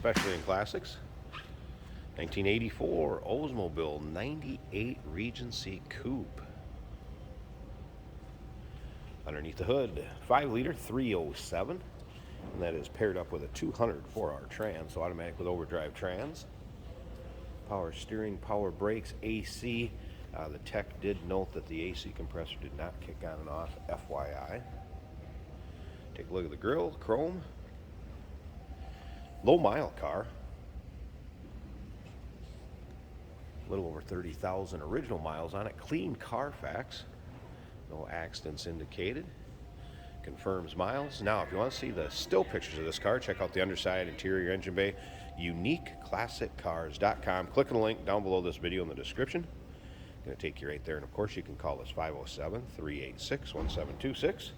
especially in classics. 1984 Oldsmobile 98 Regency Coupe. Underneath the hood, 5-liter 307, and that is paired up with a 204R trans, so automatic with overdrive trans. Power steering, power brakes, AC. The tech did note that the AC compressor did not kick on and off, FYI. Take a look at the grille, chrome. Low mile car. A little over 30,000 original miles on it. Clean Carfax. No accidents indicated. Confirms miles. Now, if you want to see the still pictures of this car, check out the underside, interior, engine bay, uniqueclassiccars.com. Click on the link down below this video in the description. Going to take you right there. And, of course, you can call us 507-386-1726.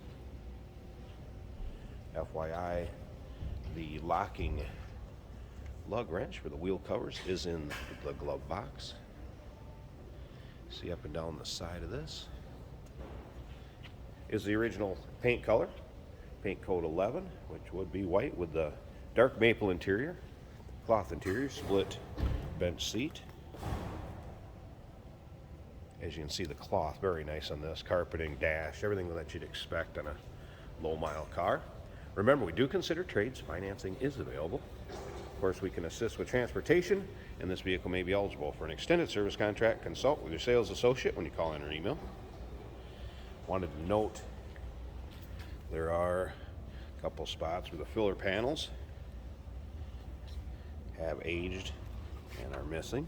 FYI, the locking lug wrench for the wheel covers is in the glove box. See up and down the side of this is the original paint color, paint code 11, which would be white with the dark maple interior, cloth interior, split bench seat. As you can see, the cloth very nice on this, carpeting, dash, everything that you'd expect on a low mile car. Remember, we do consider trades. Financing is available. Of course, we can assist with transportation, and this vehicle may be eligible for an extended service contract. Consult with your sales associate when you call in or email. Wanted to note there are a couple spots where the filler panels have aged and are missing.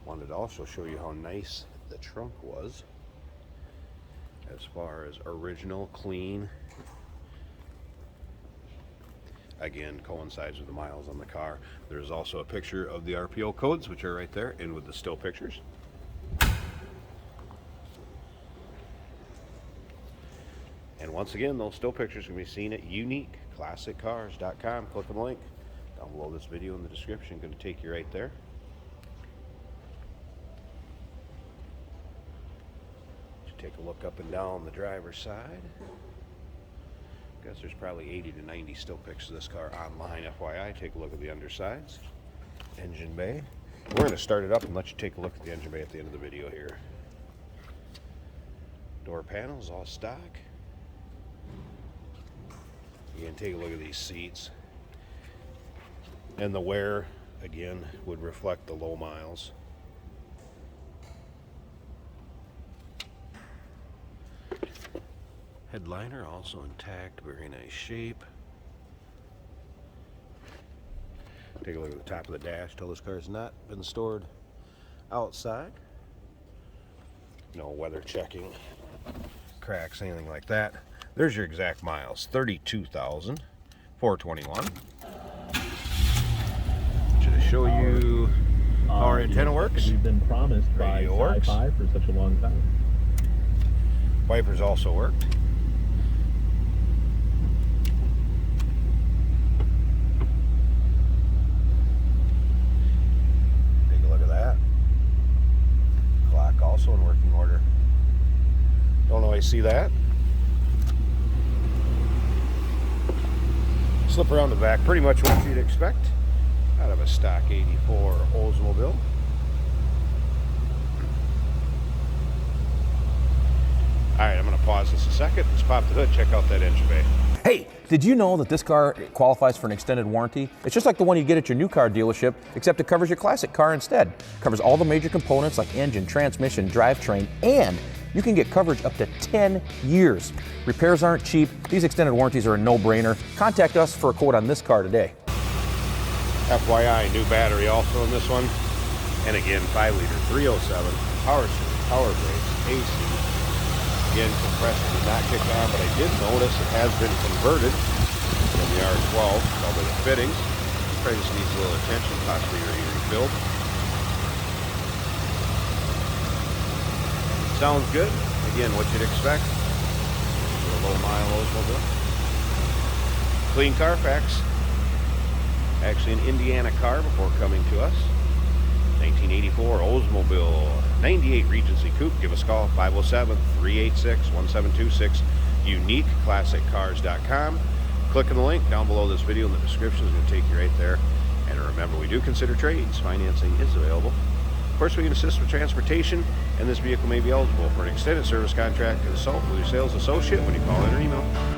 Wanted to also show you how nice the trunk was as far as original, clean. Again, coincides with the miles on the car. There's also a picture of the RPO codes, which are right there, and with the still pictures. And once again, those still pictures can be seen at uniqueclassiccars.com. Click on the link down below this video in the description. Going to take you right there. Take a look up and down the driver's side. Guess there's probably 80 to 90 still pictures of this car online, FYI. Take a look at the undersides. Engine bay. We're going to start it up and let you take a look at the engine bay at the end of the video here. Door panels, all stock. Again, take a look at these seats. And the wear, again, would reflect the low miles. Headliner also intact, very nice shape. Take a look at the top of the dash. Tell this car's not been stored outside. No weather checking, cracks, anything like that. There's your exact miles, 32,421. To show you how our antenna works. We've been promised by Sci-Fi for such a long time. Wipers also worked. Take a look at that. Clock also in working order. Don't always see that. Slip around the back, pretty much what you'd expect out of a stock 84 Oldsmobile. Alright, I'm going to pause this a second. Let's pop the hood, check out that engine bay. Hey, did you know that this car qualifies for an extended warranty? It's just like the one you get at your new car dealership, except it covers your classic car instead. It covers all the major components like engine, transmission, drivetrain, and you can get coverage up to 10 years. Repairs aren't cheap. These extended warranties are a no-brainer. Contact us for a quote on this car today. FYI, new battery also in this one. And again, 5-liter 307, power steering, power brakes, AC. Again, compressor did not kick on, but I did notice it has been converted from the R12, probably the fittings. Probably just needs a little attention, possibly refilled. Sounds good. Again, what you'd expect. A low mile Oldsmobile. Clean Carfax. Actually an Indiana car before coming to us. 1984 Oldsmobile 98 Regency Coupe. Give us a call, 507-386-1726. uniqueclassiccars.com. Click on the link down below this video in the description. It's going to take you right there. And remember, Remember, we do consider trades. Financing is available. Of course, we can assist with transportation, and this vehicle may be eligible for an extended service contract. Consult with your sales associate when you call in or email.